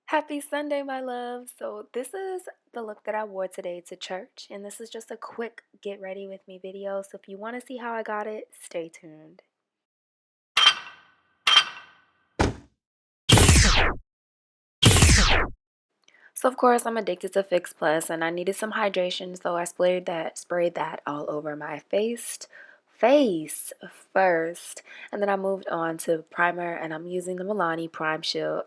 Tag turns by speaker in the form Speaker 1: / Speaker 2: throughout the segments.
Speaker 1: Happy Sunday, my love. So, this is the look that I wore today to church, and this is just a quick get ready with me video. So, if you want to see how I got it, stay tuned. So, of course, I'm addicted to Fix Plus, and I needed some hydration, so I sprayed that all over my face first, and then I moved on to primer, and I'm using the Milani Prime Shield.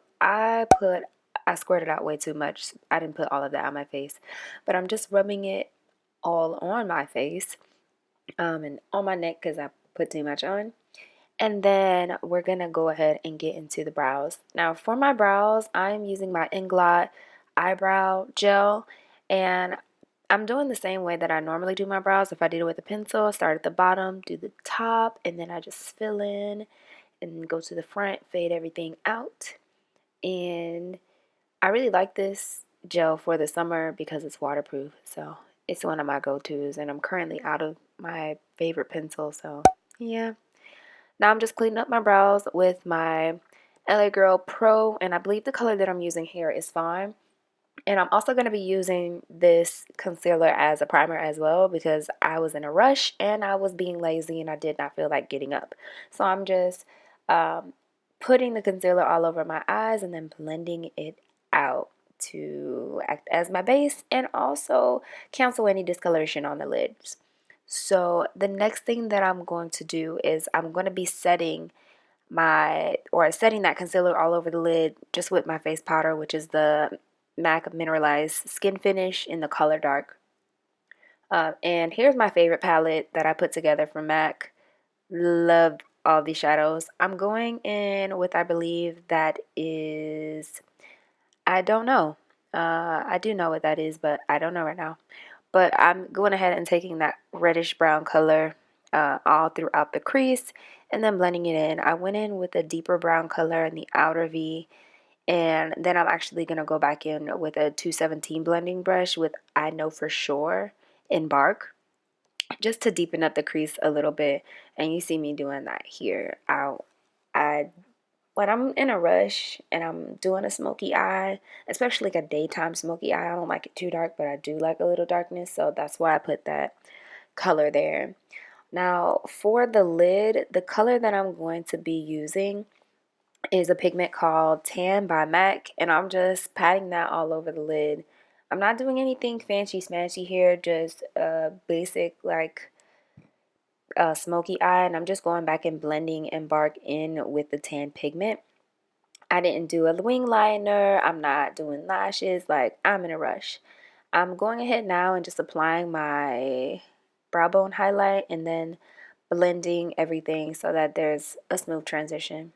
Speaker 1: I squirted out way too much. I didn't put all of that on my face, but I'm just rubbing it all on my face, and on my neck because I put too much on. And then we're gonna go ahead and get into the brows. Now for my brows, I'm using my Inglot eyebrow gel, and I'm doing the same way that I normally do my brows. If I did it with a pencil, start at the bottom, do the top, and then I just fill in and go to the front, fade everything out. And I really like this gel for the summer because it's waterproof. So it's one of my go-tos, and I'm currently out of my favorite pencil, so yeah. Now I'm just cleaning up my brows with my LA Girl Pro, and I believe the color that I'm using here is fine. And I'm also going to be using this concealer as a primer as well because I was in a rush and I was being lazy and I did not feel like getting up. So I'm just putting the concealer all over my eyes and then blending it out to act as my base and also cancel any discoloration on the lids. So the next thing that I'm going to do is I'm going to be setting that concealer all over the lid just with my face powder, which is the MAC Mineralized Skin Finish in the color dark. And here's my favorite palette that I put together from MAC. Love all these shadows. I'm going in with, I believe that is, I don't know. I do know what that is, but I don't know right now. But I'm going ahead and taking that reddish brown color all throughout the crease and then blending it in. I went in with a deeper brown color in the outer V, and then I'm actually going to go back in with a 217 blending brush with I Know For Sure in Bark just to deepen up the crease a little bit. And you see me doing that here. I when I'm in a rush and I'm doing a smoky eye, especially like a daytime smoky eye, I don't like it too dark, but I do like a little darkness, so that's why I put that color there. Now for the lid, the color that I'm going to be using is a pigment called Tan by MAC, and I'm just patting that all over the lid. I'm not doing anything fancy smancy here, just a basic like smoky eye, and I'm just going back and blending Embark in with the tan pigment. I didn't do a wing liner. I'm not doing lashes. Like, I'm in a rush. I'm going ahead now and just applying my brow bone highlight and then blending everything so that there's a smooth transition.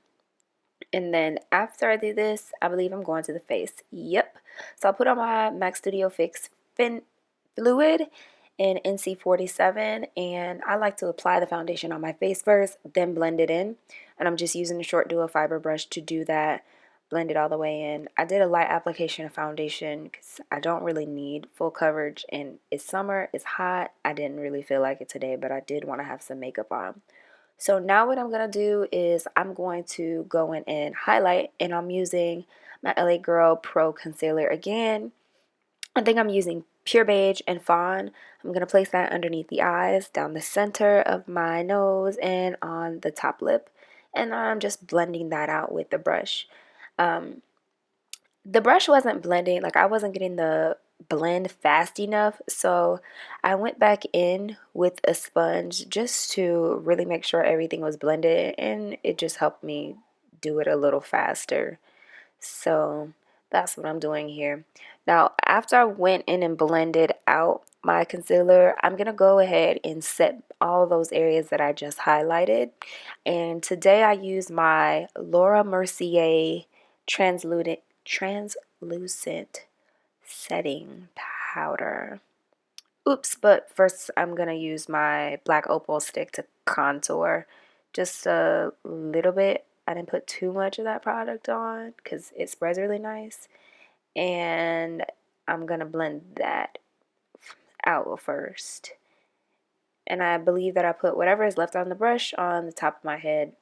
Speaker 1: And then after I do this, I believe I'm going to the face. Yep. So I'll put on my MAC Studio Fix Fin Fluid in NC47, and I like to apply the foundation on my face first, then blend it in. And I'm just using a short duo fiber brush to do that, blend it all the way in. I did a light application of foundation because I don't really need full coverage, and it's summer, it's hot. I didn't really feel like it today, but I did want to have some makeup on. So now what I'm going to do is I'm going to go in and highlight, and I'm using my LA Girl Pro Concealer again. I think I'm using Pure Beige and Fawn. I'm going to place that underneath the eyes, down the center of my nose, and on the top lip. And I'm just blending that out with the brush. The brush wasn't blending, like I wasn't getting the blend fast enough, so I went back in with a sponge just to really make sure everything was blended, and it just helped me do it a little faster. So that's what I'm doing here. Now after I went in and blended out my concealer, I'm gonna go ahead and set all those areas that I just highlighted. And today I use my Laura Mercier translucent setting powder. Oops, but first I'm gonna use my black opal stick to contour just a little bit. I didn't put too much of that product on because it spreads really nice, and I'm gonna blend that out first. And I believe that I put whatever is left on the brush on the top of my head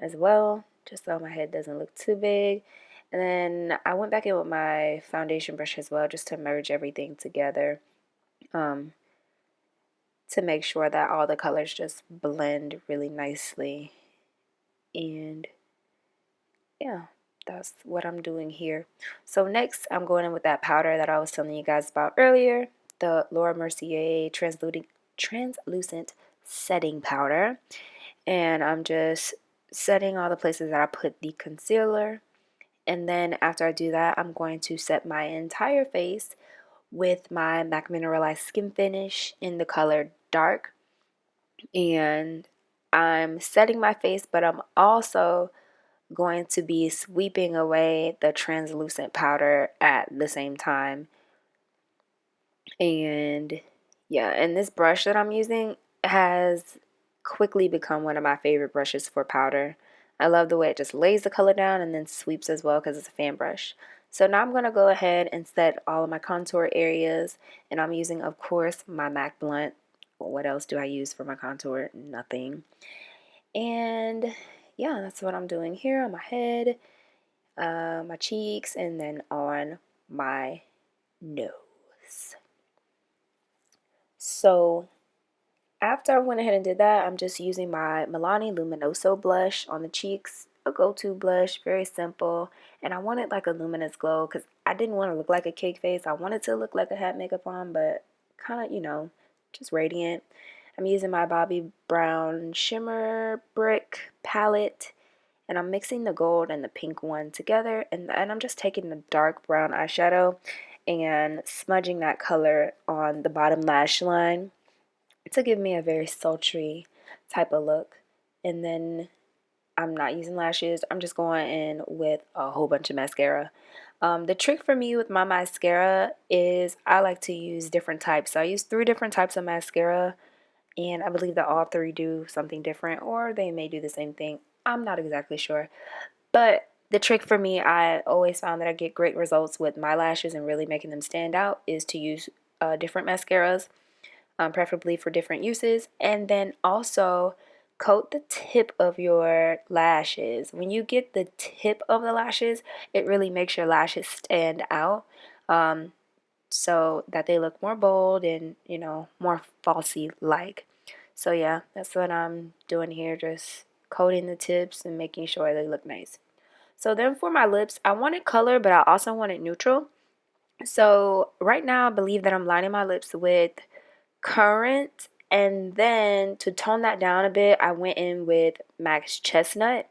Speaker 1: as well, just so my head doesn't look too big. And then I went back in with my foundation brush as well, just to merge everything together, to make sure that all the colors just blend really nicely. And yeah, that's what I'm doing here. So next, I'm going in with that powder that I was telling you guys about earlier, the Laura Mercier translucent setting powder. And I'm just setting all the places that I put the concealer. And then after I do that, I'm going to set my entire face with my MAC Mineralized Skin Finish in the color Dark. And I'm setting my face, but I'm also going to be sweeping away the translucent powder at the same time. And yeah, and this brush that I'm using has quickly become one of my favorite brushes for powder. I love the way it just lays the color down and then sweeps as well because it's a fan brush. So now I'm going to go ahead and set all of my contour areas, and I'm using, of course, my MAC Blunt. What else do I use for my contour? Nothing. And yeah, that's what I'm doing here on my head, my cheeks, and then on my nose. So after I went ahead and did that, I'm just using my Milani Luminoso blush on the cheeks, a go-to blush, very simple. And I wanted like a luminous glow because I didn't want to look like a cake face. I wanted to look like I had makeup on, but kind of, you know, just radiant. I'm using my Bobbi Brown Shimmer Brick palette, and I'm mixing the gold and the pink one together, and I'm just taking the dark brown eyeshadow and smudging that color on the bottom lash line to give me a very sultry type of look. And then I'm not using lashes. I'm just going in with a whole bunch of mascara. The trick for me with my mascara is I like to use different types. So I use 3 different types of mascara, and I believe that all 3 do something different, or they may do the same thing. I'm not exactly sure. But the trick for me, I always found that I get great results with my lashes and really making them stand out, is to use different mascaras, preferably for different uses. And then also coat the tip of your lashes. When you get the tip of the lashes, it really makes your lashes stand out, so that they look more bold and, you know, more falsy like. So yeah, that's what I'm doing here, just coating the tips and making sure they look nice. So then for my lips, I wanted color, but I also wanted neutral. So right now I believe that I'm lining my lips with Currant, and then to tone that down a bit, I went in with Max Chestnut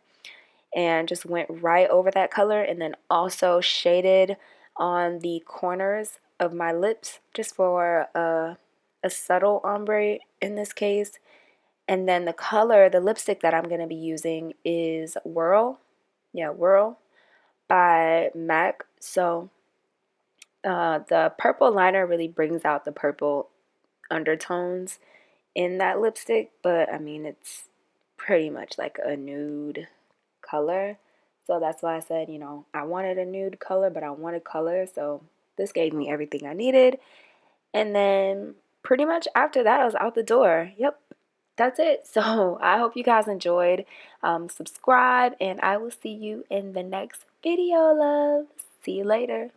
Speaker 1: and just went right over that color, and then also shaded on the corners of my lips just for a subtle ombre in this case. And then the color, the lipstick that I'm going to be using is Whirl. Yeah, Whirl by MAC. So the purple liner really brings out the purple undertones in that lipstick, but I mean, it's pretty much like a nude color. So that's why I said, you know, I wanted a nude color, but I wanted color. So this gave me everything I needed. And then pretty much after that, I was out the door. Yep, that's it. So I hope you guys enjoyed. Subscribe, and I will see you in the next video, loves. See you later.